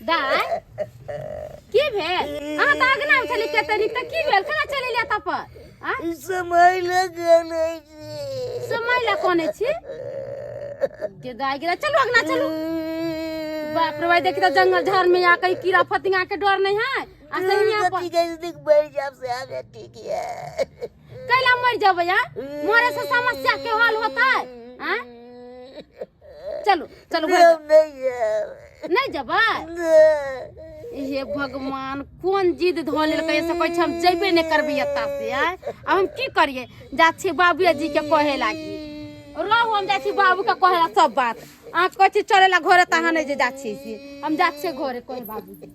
दाय की भेल अहाँ त अगना में छली केतनी त की भेल केना चले लिया त पर आ समय लगने छी समय ला कोने छी के दाय गिरा चलो अगना चलो बाप रे भाई देखी तो जंगल झाड़ में या कहीं कीड़ा फतिंगा के डर नहीं है आ सही यहां पर देख बैठ जाब से आगे ठीक है कैला मर जाबे यार मरे से समस्या के हल होता है हां चलो चलो नहीं जबा ये भगवान कौन जिद धो लेल कैसे कहै हम जइबे नहीं करबे एता से अब हम की करिए जा छी बाबूजी जी के कहे लागी रहू हम जा छी बाबू के कहे सब बात आ कहै छी चले ला घरे तहा नहीं जे जा छी से हम जा छी घरे कहे बाबूजी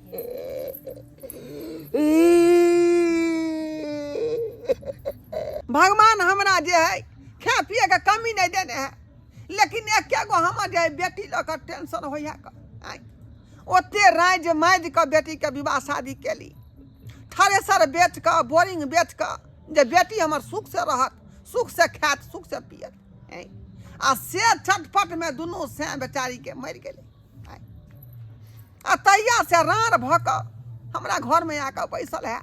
भगवान हमरा जे है खा पिए के कमी नहीं देने है लेकिन एक क्या गो हमर जे बेटी लकर टेंशन होइया का ओते राज माज के बेटी के विवाह शादी केली थ्रेसर बेच के बोरिंग बेच के जे बेटी हमर सुख से रहत सुख से खात सुख से पियत आ से छटपट में दुनू से बेचारी के मर गेले आ तैया से रार भ के हमरा घर में आके बैसल है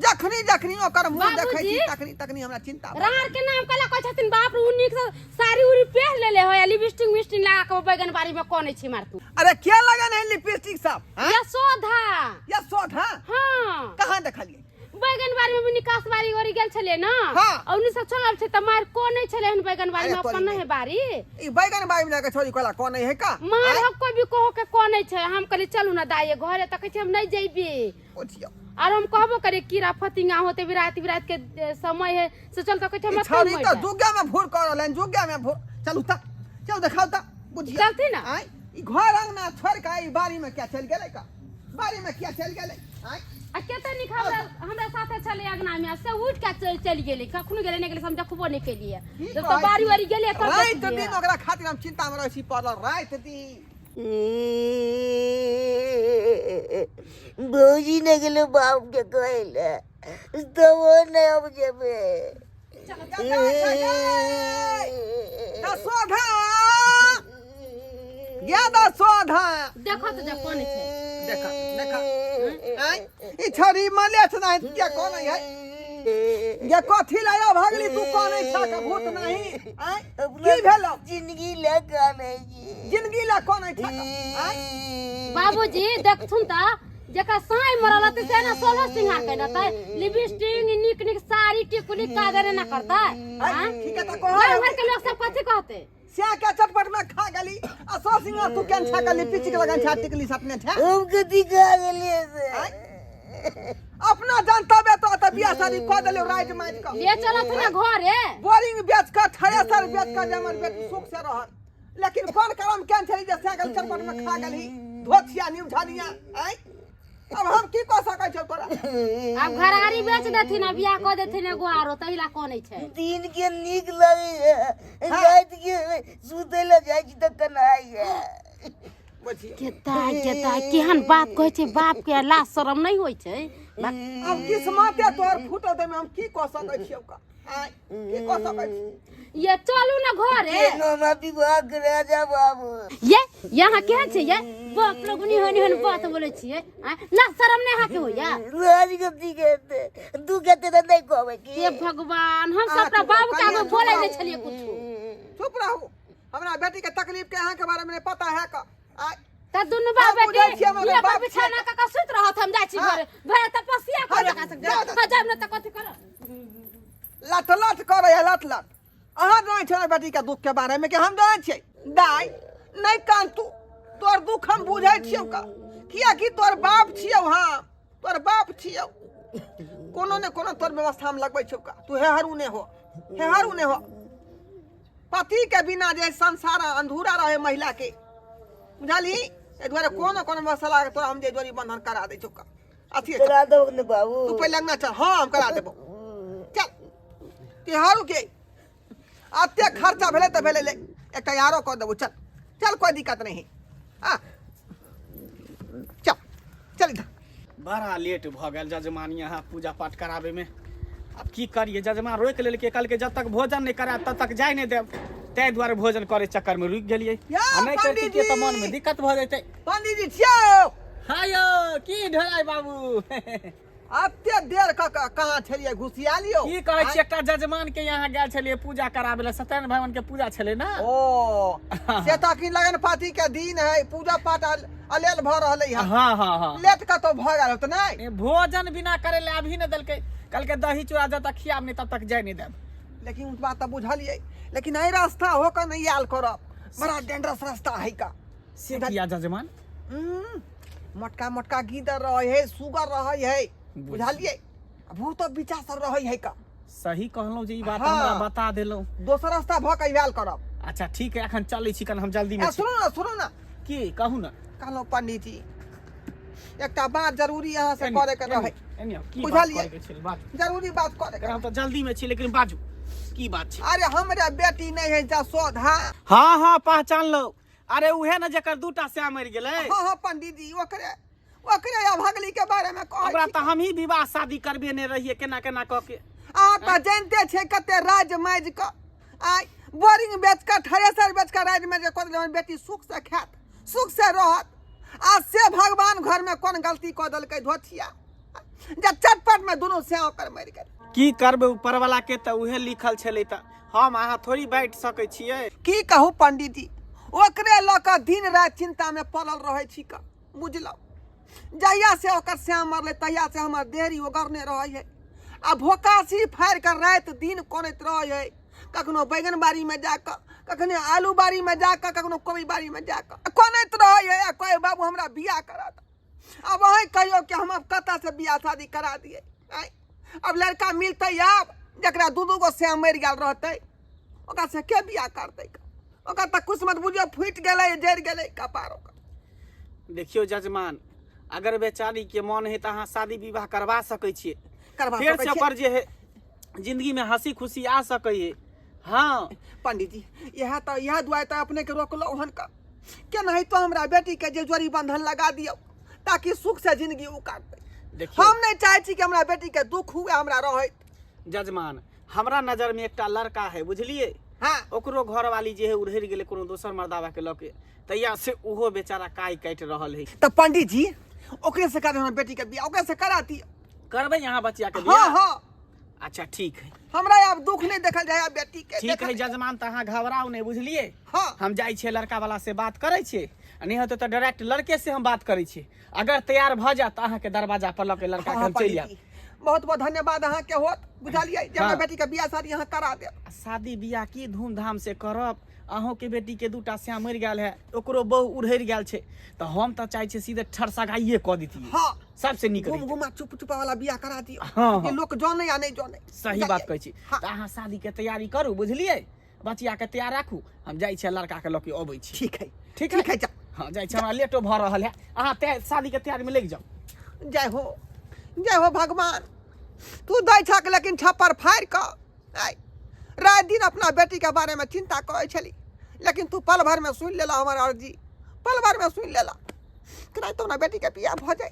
जखनी जखनी ओकर मुंह देखै छी तखनी तखनी हमरा चिंता रार के नाम कला कहै छथिन बाप रे उन्नी से साड़ी उड़ी पहन लेले हो या लिपस्टिक मिस्टिक लगा के बैगन बाड़ी में कोने छी मार तू अरे क्या लगन है लिपस्टिक सब यशोधा हां कहां देखलिए बैगन बाड़ी में निकास बाड़ी ओरी गेल छले ना और 1916 से त मार कोने छले हन बैगन बाड़ी में अपन है बाड़ी ई बैगन बाड़ी में जाके छोरी कोला कोने है का मार हो कोई भी कहो के कोने छै हम कहली चलू ना दाई घरे त कहै छी हम नहीं जइबे ओठियो और हम कहबो करे कीड़ा फतिंगा होते विरात विरात के समय है से चल त कहै छी हम छोरी त दुग्गा में भूर करलन जुग्गा में भूर चलू त चल देखाओ त बुझिया चलती ना ई घर अंगना छोड़ के ई बाड़ी में क्या चल गेलै का बाड़ी में क्या चल गेलै आ केतनी हमरा साथे चले अगना में से उठ के चल गेले कखनो गेले नहीं गेले हम देखबो नहीं के लिए जब तो बारी वारी गेले त रात दिन ओकरा खातिर हम चिंता में रहै छी पड़ल रात दिन भौजी ने गेलो बाप के कहले तो वो नहीं अब जेबे सोधा ज्यादा सोधा देखो तो जा कोने छै देखा देखा ई छोरी मले छ नहीं क्या कोन है ये कथि लाया भागली तू कोन है का भूत नहीं की भेलो जिंदगी ले काने जी जिंदगी ला कोन है बाबूजी देखथुन त जेका साई मरल त से ना 16 सिंहार के दता लिपस्टिक निक निक साड़ी टिकुली कादर ना करता हां ठीक है त कहो घर के लोग सब कथि कहते स्या के चटपट में खा गली आ 100 सिंहार तू केन छा के लिपस्टिक लगन छा टिकली सपने छा हम कथि खा गेलिए से अपना जानता बे तो बियाह शादी क देले राज माज का ले चलत ना घरे बोरिंग बेच के थ्रेसर बेच के हमर बेटी सुख से रहत लेकिन कोन करम केन छली जे साइकिल चटपट में खा गली धोतिया न्यू झानिया अब हम की क सकै छ तोरा अब घरारी बेच देथिन बियाह क देथिन एगो आरो तहिला कोनै छै दिन के नीक लगे रात के सुते ले जाय छी त कनाई केता केहन बात कहै छै बाप के लाज शरम नहीं होय छै अब किस्मते तोर फुटो दे में हम की क सकै छियौ का की क सकै छी ये चलू ना घरे नोमा विवाह करे जा बाबू ये यहाँ केहन छै ये बाप लोगनी हनी हन बात बोले छियै ना शरम नहीं हाके होया राज गति कहते तू कहते त नहीं कहबै की ये भगवान हम सब अपना बाबू के आगे बोले नहीं छलिए कुछ चुप रहू हमरा बेटी के तकलीफ के यहाँ के बारे में पता है का त दुनु बाप बेटी ये पर बिछाना का सुत रहत हम जाय छी घरे भरे तपस्या कर का सकते हां जाब न त कथि कर लट लट करे है लट लट अहाँ जानै छै बेटी के दुख के बारे में कि हम जानै छियै दाई नहीं कान तू तोर दुख हम बुझै छियौ का किया कि तोर बाप छियौ हां तोर बाप छियौ कोनो ने कोनो तोर व्यवस्था में लगबै छौ का तू हेहरू ने हो पति के बिना जे संसार अधूरा रहे महिला के बुझली ए द्वारे कोनो कोनो मसला के तोरा हम जे जोरी बंधन करा दे छौ का अथी करा दो ने बाबू तू पहले लगना चल हां हम करा देबो चल तेहारू के आते खर्चा भेले त भेले एकटा यारो क देबो चल चल कोई दिक्कत नहीं हां चल चल इधर बड़ा लेट भ गेल जजमान यहाँ पूजा पाठ कराबे में अब की करिए जजमान रोक लेल के कल के जब तक भोजन नहीं करा तब तक जाय नहीं देब तै द्वारे भोजन करे चक्कर में रुक गेलिए या नहीं करती पंडित त मन में दिक्कत भ जैते पंडित जी छियै हाँ यौ की ढोलाई बाबू अते देर कहाँ छलिए घुसिया लियो की कहै छी एकटा जजमान के यहाँ गेल छलिए पूजा कराबे ला सत्यनारायण भगवान के पूजा छले ना ओ से तो की लगन पाती के दिन है पूजा पाठ अलेल भ रहले है हाँ हाँ हाँ लेट का तो भ गेल त नहीं भोजन बिना करे ले अभी न दलके कल के दही चूड़ा जब तक खियाब नहीं तब तक जाय नहीं देब लेकिन उस बात तो बुझलिए लेकिन आई रास्ता होकर नहीं आल करब बड़ा डेंजरस रास्ता है का से किया जजमान मोटका मोटका गीदर रहे है सुगर रहे है बुझलिए भूत तो बिचा सब रहे है का सही कहलौ जे ई बात हाँ। हमरा बता देलौ दोसर रास्ता भ के आल करब अच्छा ठीक है अखन चलै छी कन हम जल्दी में छी। सुनो ना की कहू ना कहलो पंडित जी एकटा बात जरूरी यहाँ से करे के रहे एनियो की बात बुझलिए? करे के छै बात जरूरी बात करे के हम तो जल्दी में छी लेकिन बाजू की बात छै अरे हमरे बेटी नहीं है जसोधा हाँ हाँ पहचान लो अरे उहे न जकर दूटा से मर गेलै हाँ पंडित जी ओकरे या भगली के बारे में ओकरा कहै त हम ही विवाह शादी करबे ने रहिए केना केना क के आ त जानते छे कते राज माज क आई बोरिंग बेच के थ्रेसर बेच के राज माज के हमर बेटी सुख से खात सुख से रहत आ से भगवान घर में कौन गलती क दलकै धोथिया जब चटपट में दोनों से ओकर मर गेल की करबे ऊपर वाला के त उहे लिखल छलै त हम अहाँ थोड़ी बैठ सकै छियै की कहू पंडित जी ओकरे ल क दिन रात चिंता में पड़ल रहे छी का बुझलौ जहिया से ओकर श्याम मरले तहिया से हमर देहरी ओगरने रहे है आ भोकासी फाड़ कर रात दिन कोनैत रहे है कखनो बैगन बाड़ी में जाकर कखनो आलू बाड़ी में जाकर कखनो कोबी बाड़ी में जाकर कोनैत रहे है कोई बाबू हमरा बियाह करा दो अब वही कहियो कि हम अब कता से बियाह शादी करा दिए अब लड़का मिलते अब जकरा दू गो श्याम मर गेल रहते ओकरा से के बियाह करते ओकर त किस्मत बुझियो फूट गेलै जड़ गेलै कपार ओकर देखियो जजमान अगर बेचारी के मन है त अहाँ शादी विवाह करवा सकै छियै करवा फिर सकै से छियै। ओकर जे है जिंदगी में हंसी खुशी आ सकै है हाँ पंडित जी यह दुआई तो अपने के रोकलो हन का के नहीं तो हमरा बेटी के जे जोड़ी बंधन लगा दियो ताकि सुख से जिंदगी उ काटते देखियो हम नहीं चाहे छी कि हमरा बेटी के दुख हुए हमरा रहे जजमान हमरा नजर में एकटा लड़का है बुझलिए हाँ ओकरो घर वाली जे है उड़हर गेले कोनो दोसर मर्दावा के लके तैया से उहो बेचारा काई काट रहल है तो पंडित जी ओकरे से करा हमरा बेटी के बियाह ओकरे से करा दियो करबे यहाँ बच्चिया के हाँ बियाह हाँ अच्छा ठीक है हमरा अब दुख नहीं देखल जाए बेटी के ठीक है जजमान त अहाँ घबराओ नहीं बुझलिए हाँ हम जाई छे लड़का वाला से बात करे छे नहीं होते तो डायरेक्ट लड़के से हम बात करे छे अगर तैयार भ जात अहाँ के दरवाजा पर लके लड़का के हाँ, हम चल पंडित जाब जी, बहुत बहुत धन्यवाद अहाँ के होत बुझलिए जे हमरा हाँ। बेटी के बियाह शादी यहाँ करा दे शादी बियाह की धूमधाम से करब अहों के बेटी के दूटा श्याम मर गेल है ओकरो बहु उड़हर गेल छे तो हम तो चाहे छे सीधे ठरसगाइए क दितिए हाँ सबसे निक घूम रहिते। घुमा चुप चुपा वाला बियाह करा दियो हाँ, ये हाँ। लोग जाने या नहीं जाने सही बात कहै छी हाँ। त अहाँ शादी के तैयारी करू बुझलिए बचिया के तैयार राखू हम जाई छे लड़का के लके अबै छी ठीक है ठीक है ठीक है जा हाँ जाई छे हमरा लेटो भ रहल है अहाँ शादी के तैयारी में लग जाओ जय हो भगवान तू दै छक लेकिन छप्पर फाड़ क रात दिन अपना बेटी के बारे में चिंता करे छली लेकिन तू पल भर में सुन लेला हमार अर्जी पल भर में सुन लेला कि नहीं तो ना बेटी के बियाह भ जाए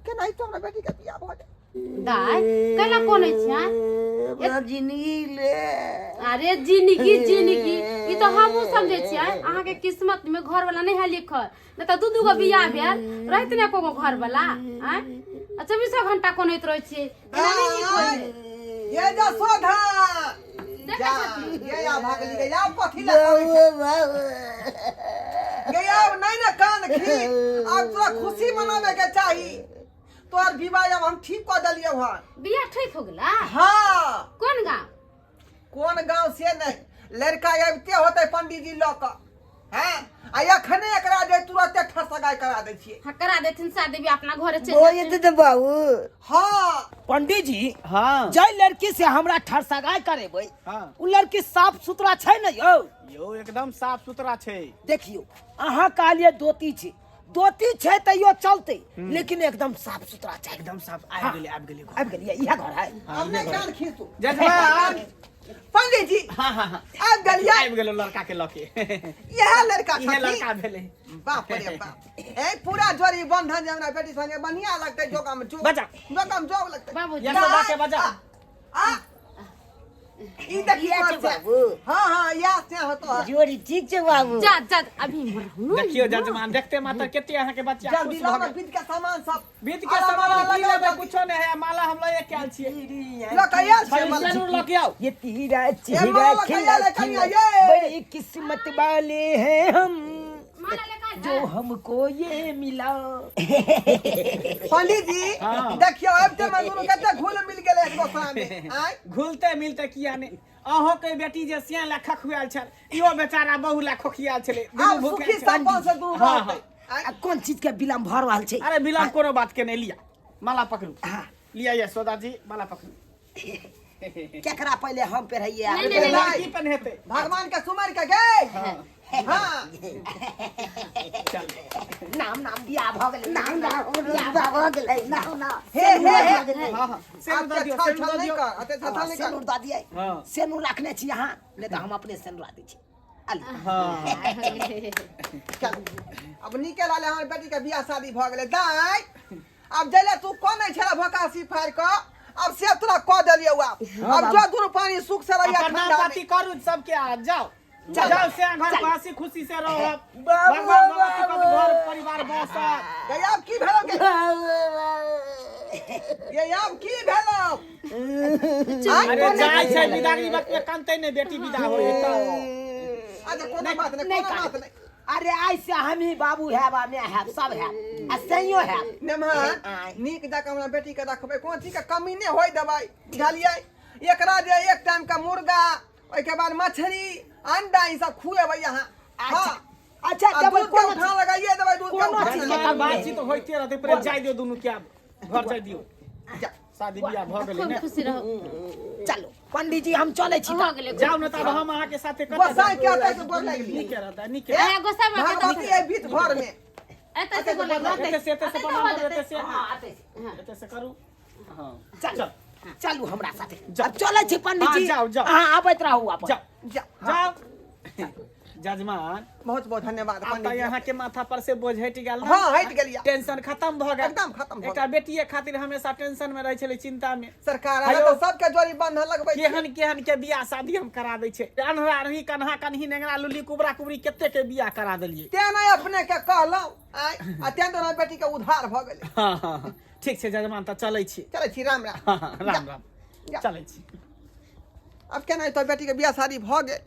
कि नहीं तो ना बेटी के बियाह भ जाए दाय कैला कोने छिया अपना जिंदगी ले अरे जिंदगी ई तो हमहू समझे छियै अहाँ के किस्मत में घर वाला नहीं है लिखल न त दू गो बियाह भेल रहत ने को घर वाला हैं 24 घंटा कोनैत रहै छियै एना नहीं लिखल ये जा सोधा जा ये या भागली गया पथी लगा गया नहीं ना कान खी अब तोरा खुशी मनावे के चाही तोर विवाह अब हम ठीक कर दलियो हन बियाह ठीक हो गेला हाँ कोन गांव कौन गांव से नहीं लड़का अबते होते पंडित जी लऽ कऽ हैं आ अखने एकरा जे तुरंते ठसगाई करा दै छियै हाँ करा देथिन शादी भी अपना घरे चल बोल जेते तो बाबू हाँ पंडित जी हाँ जय लड़की से हमरा ठरसगाई करेबै हाँ उ लड़की साफ सुथरा छै न यौ यो एकदम साफ सुथरा छे देखियो अहाँ कहलिए दोती छै तैयो चलते लेकिन एकदम साफ सुथरा छै एकदम साफ हाँ। आबि गेलै आबि गेलिए इहे घर है हमने कान खींचू जजमान पंडित जी हाँ हाँ हाँ आबि गेलिए आबि गेलो लड़का के लके यह लड़का इहे छथिन लड़का भेलै बाप रे बाप ए पूरा जोड़ी बंधन जे हमरा बेटी संगे बढ़िया लगतै जोगा में जो बजा। जोगा में जोग लगतै बाबूजी ये सब बाके बजा आ ई देखिए ये छै बाबू। हां हां या से होतो है जोड़ी ठीक छै बाबू। जा जा अभी मरहु देखियो जजमान देखते मात्र केते अहाँ के बच्चा जल्दी खुश लाओ भऽ गेल। बीज के सामान सब बीत के सामान की लेबै कुछो नहीं है माला हम लए के आयल छियै। लकैया छे जरूर लऽ के आओ। ये तीरा माला चेहरा लकैया खिला लेकर खिला आइए। बड़ी किस्मत वाले हैं हम माला लेकर जो हमको ये मिला। पंडित जी हाँ। देखियो अब ते मनुन कते घुल मिल गेले एक दोसरा में आय घुलते मिलते किया ने अहो के बेटी जे सिया ला खखुआल छल इहो बेचारा बहु ला खोखियाल छले अब सुखी संपन्न से दूर हाँ, रहते आ कौन चीज के बिलम भर रहल छै? अरे बिलाम कोनो बात के नहीं लिया माला पकड़ू हाँ। लिया ये सोदा जी माला पकड़ू। केकरा पहले हम पहिराइए नहीं, नहीं, लाल की पहनते भगवान के सुमर के गे हां चल नाम नाम बियाह भ गेलै नाम बियाह भ गेलै नाम ना हे हे हां हां सेनु दऽ दियो छल सेनु दऽ नहीं दियो। कर अते छल नहीं सेनुर कर दऽ दियै हां सेनुर रखने छी अहाँ नहीं तो हम अपने सेनुर दै छी अली हां चल अब निकल आले हमर बेटी के बियाह शादी भ गेले दाई अब जले तू कोन नहीं छला भकासी फाड़ क अब से तोरा क देलियो अब जो दुनु पानी सुख से रहिया अपना ठंडा पाती में करू सबके आज जाओ चल। जाओ से घर में हंसी खुशी से रहो बाबू, भगवान भगवती का बाबू। घर परिवार बसत। गया अब की भेलो ये अब की भेलो अरे जाय छै विदाई वक्त में कानते नहीं बेटी विदा होय त अच्छा कोनो बात नहीं नहीं कोनो बात कर। नहीं अरे ऐसे हम ही बाबू है बा मैं है सब है आ सैयो है नेमान नीक जका हमरा बेटी के रखबे कोन चीज के कमी नहीं होय दवाई बुझलियै एकरा जे एक टाइम का मुर्गा ओइ के बाद मछली अंडा ई सब खुएबै यहां हां अच्छा आ जब दूध के उठा लगाइए दवाई दूध के कोनो उठा चीज के लगाइए। कमी बातचीत होइते रहते पर जाय दियो दुनु क्या घर जाय दियो जा, शादी बियाह भ गेलै खूब ने खुशी रहो चलो पंडित जी हम चले छी हो गेलै जाओ न तब हम अहाँ के साथे गोसाई के आते से बोल लगली नीक रहता नीक ए गोसा में भगवती है बीत भर में एते से बोले एते से बना देते से हाँ, आते से। एते से करू हां चल चलू हमरा साथे जाओ। अब चले छी पंडित हाँ, जी जाओ, जाओ। हां आबैत रहू अपन जाओ जा जाओ जजमान बहुत बहुत धन्यवाद अब पंडित त जी यहाँ के माथा पर से बोझ हट गेल ना हां हट गेलिया टेंशन खत्म भ गेल एकदम खत्म भ एकटा बेटिए खातिर हमेशा टेंशन में रहे छले चिंता में सरकार हेलो। आले तो सबके जोड़ी बंधन लगबै केहन केहन के बियाह शादी हम करा दै छै अनहरा रही कन्हा कन्ही नेंगरा लुली कुबरा कुबरी केते के बियाह करा देलिए ते नहीं अपने के कहलौ आय आ ते तो बेटी के उधार भ गेलै हाँ हाँ हाँ। ठीक छै जजमान त चलै छी चले छी राम राम हाँ, हाँ, राम राम जा। चलै छी अब केना तो बेटी के बियाह शादी भ गेल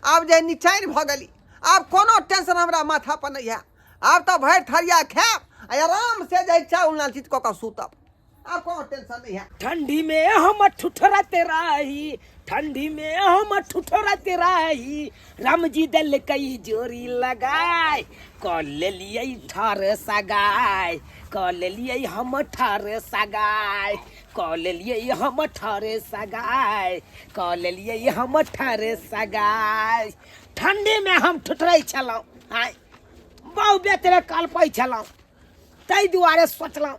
अब जे निचाइन भ गेली अब कोनो टेंशन हमरा माथा पर नहीं है अब तो भर थरिया खाब आराम से जाय चाउर नाल चित क सुतब अब कोनो टेंशन नहीं है ठंडी में हम ठुठराते रही ठंडी में हम ठुठराते रही राम जी दल कई जोरी लगाए कॉल ले लिए ठार सगाई कॉल ले लिए हम ठार सगाई कॉल ले लिए हम ठार सगाई कॉल ले लिए हम ठार सगाई ठंडी में हम ठुठराई छलौं आय बहु बेतरे काल पै छलौं तै दुआरे सोचलौं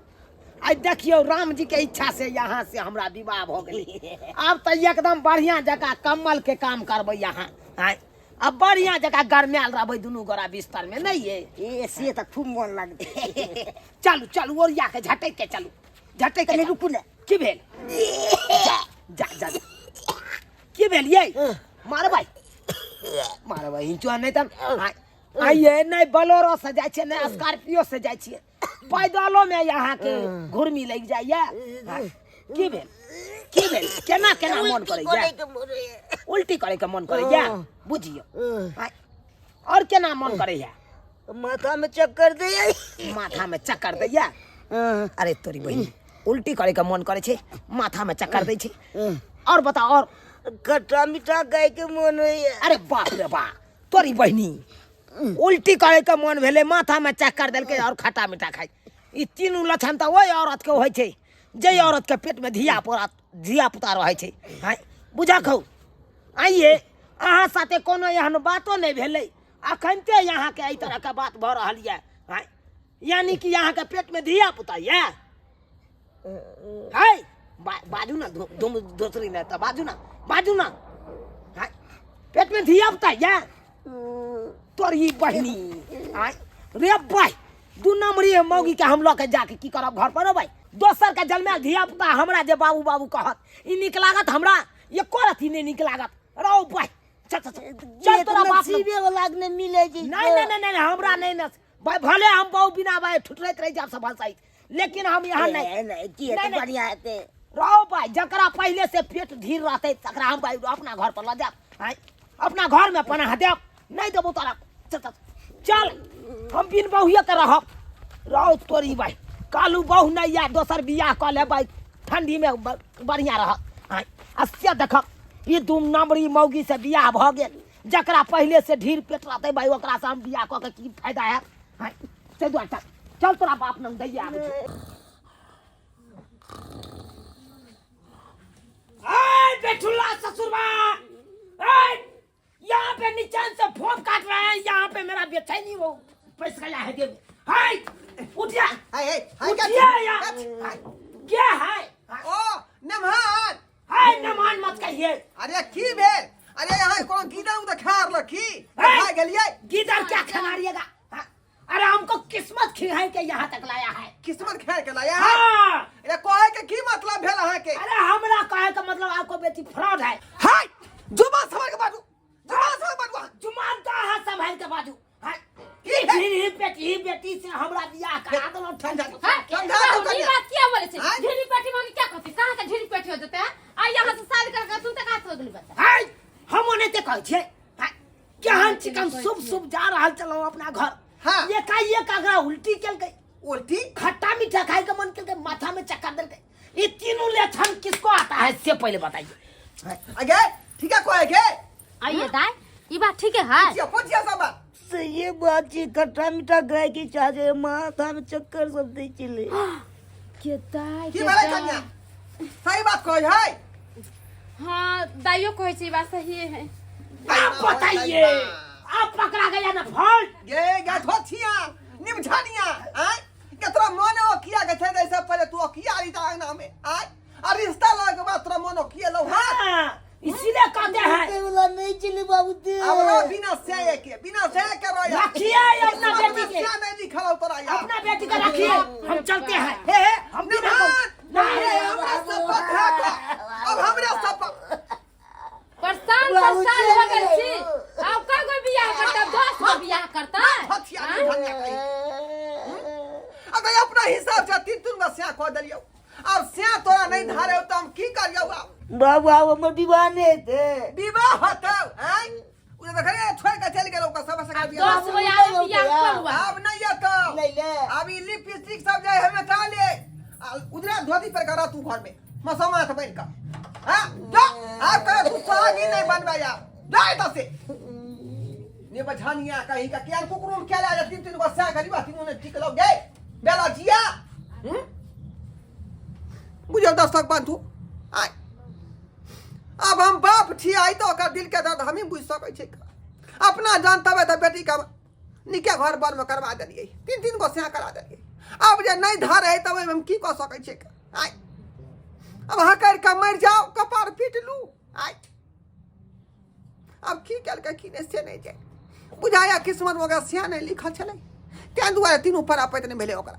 आई देखियो राम जी के इच्छा से यहाँ से हमरा विवाह हो गई अब तो एकदम बढ़िया जगह कमल के काम करबे यहाँ आय अब बढ़िया जगह गरमायल रहबे दुनू गोरा बिस्तर में नहीं है ए से त खूब मन लागते। चलू चलू ओरिया के झटक के चलू झटक के रुकू ने की भेल जा जा जा जा। की भेल ये मारबै हिंचुआ नहीं तब आइए नहीं बोलेरो से जाय छियै नहीं स्कॉर्पियो से जाय छियै पैदलो में यहाँ के घुर्मी लग जाइए की भेल केना केना मन करैया उल्टी करे के मन करैया बुझियो आय, और केना मन करैया माथा में चक्कर दे माथा में चक्कर दैया अरे तोरी बहिनी उल्टी करे के मन करे छे माथा में चक्कर दै छे और बता और खट्टा मीठा खाए के मन होइए। अरे बाप रे बा तोरी बहिनी उल्टी करे के मन भेले माथा में चक्कर देलके और खट्टा मीठा खाई ई तीनू लक्षण तो वही औरत के होय छे जे औरत के पेट में धिया पुता रहे छे हाय बुझा खौ आइए अहाँ साथे कोनो एहन बातो नहीं भेलै अखनते यहाँ के एहि तरह के बात भ रहल ये हाय यानी कि यहाँ के पेट में धिया पुता ये हाय बाजू ना दूसरी ने तो बाजू ना हाय पेट में धिया पुता ये तोरी बहिनी हाय रे भाई दू नंबरी मौगी के हम लऽ के जाके की करब घर पर भाई दोसर के जन्मल धिया पुता हमरा जे बाबू बाबू कहत ई निक लागत हमरा ये कोर अथी नहीं निक लागत रहो भाई चल चल चल तोरा बाप नसीबे वाला के मिले जी नहीं हमरा नहीं न भाई भले हम बहु बिना भाई ठुठरैत रह जाब सब सहित लेकिन हम यहाँ नहीं की है तो बढ़िया है रहो भाई जकरा पहले से पेट ढीर रहते तकरा हम भाई अपना घर पर ल जाब अपना घर में पनाह देब नहीं देबो तोरा चल चल हम बिन बहुए के रहब रहो तोरी भाई कालू बहु नहीं या दोसर बियाह क ले भाई ठंडी में बढ़िया रह अस्य देख ये दू नंबरी मौगी से बियाह भ गेल जकरा पहले से ढीर पेट रहते भाई ओकरा से हम बियाह क के की फायदा है से दुआ चल तोरा बाप नंग दैया आबै ऐ बेठुल्ला ससुरबा ऐ यहाँ पे नीचे से फोन काट रहा है यहाँ पे मेरा बेचैनी वो पैसा गया है देव हाय उठिया उठिया यार क्या है ओ नमहान हाय नमान मत कहिए अरे की भेल अरे यहाँ कौन गीदर उधर खार लखी खा गेलिए गीदर क्या खिलाड़िएगा अरे हमको किस्मत खिलाए के यहाँ तक लाया है किस्मत खेल के लाया है हाँ अरे कहे के की मतलब भेल है के अरे हमरा कहे का मतलब आपको बेटी फ्रॉड है हाय जुबान संभाल के बाजू जुबान संभाल के बाजू जुमान का है संभाल के बाजू ही बेटी से हमरा बियाह करा दो ठंडा ठंडा ये बात क्या बोले छे झिरी पेटी मांगे क्या कहती कहां का झिरी पेटी हो जते हैं आ यहां से शादी करके तुम तक हाथ धोली बच्चा हाय हम ओने ते कहै छे क्या हम चिकन शुभ जा रहल चलो अपना घर हां ये कागरा उल्टी चल गई उल्टी खट्टा मीठा खाए का मन करके माथा में चक्कर दे गए ये तीनों लक्षण किसको आता है से पहले बताइए आगे ठीक है कोई के आइए दाई ये बात ठीक है ये पूछिए सब ये बात जी खट्टा मीठा गाय की चाहे माथा में चक्कर सब दे चले के दाई की भले कन्या सही बात कोई है हां दाइयो कहै छै बात सही है आप बताइए आप पकड़ा गया ना फल ये गाठोछिया निमझानिया हैं केतरा मने ओ किया के छै ऐसे पहले तू किया रिता ना में आय और रिश्ता लगे के बाद तोरा मनो किया लो हां इसीलिए कहते हैं वाला नहीं चले बाबू दे अब बिना से के रोया रखिए अपना बेटी के क्या नहीं दिखा तोरा यार अपना बेटी का रखिए हम चलते हैं हे हम भी नहीं हमरा सब है अब हमरा सब परेशान हो गेल छी अब का कोई बियाह करता 10 गो बियाह करता हथिया धनिया कहीं अगर अपना हिसाब से तीन गो स्या खो दलियो अब स्या तोरा नहीं धारे तो हम की करियो बाबू अब हम दीवाने थे विवाह होतो हैं उधर देखरे छोड़ के चल गेलो का सब से दिया 10 गो यार बियाह करुआ अब नहीं तो ले ले अब ई लिपस्टिक सब जाए हमें टा ले उधर धोती पर करा तू घर में मसमा से बैठ का हां जा आप करे तू सागी नहीं बनवा यार जाए तो से ने बझानिया कहीं का क्या कुकरून क्या ला तीन गो स्या करी बात तीनों ने टिक लो गए बेला जिया मुझे 10 तक बांधू आय अब हम बाप छियाई तो ओकर दिल के दर्द हम ही बुझ सकै छै अपना जानता है तो बेटी का निके घर बर में करवा देलिए तीन गो स्या करा देलिए अब जे नहीं धार है तब हम की कह सकै छै आय अब हकर का मर जाओ कपार पीट लू आय अब की कल के की ने से नहीं जाए बुझाया किस्मत में ओकरा स्या नहीं लिखल छले तै दुआरे तीनों पर आपत नहीं भेले ओकरा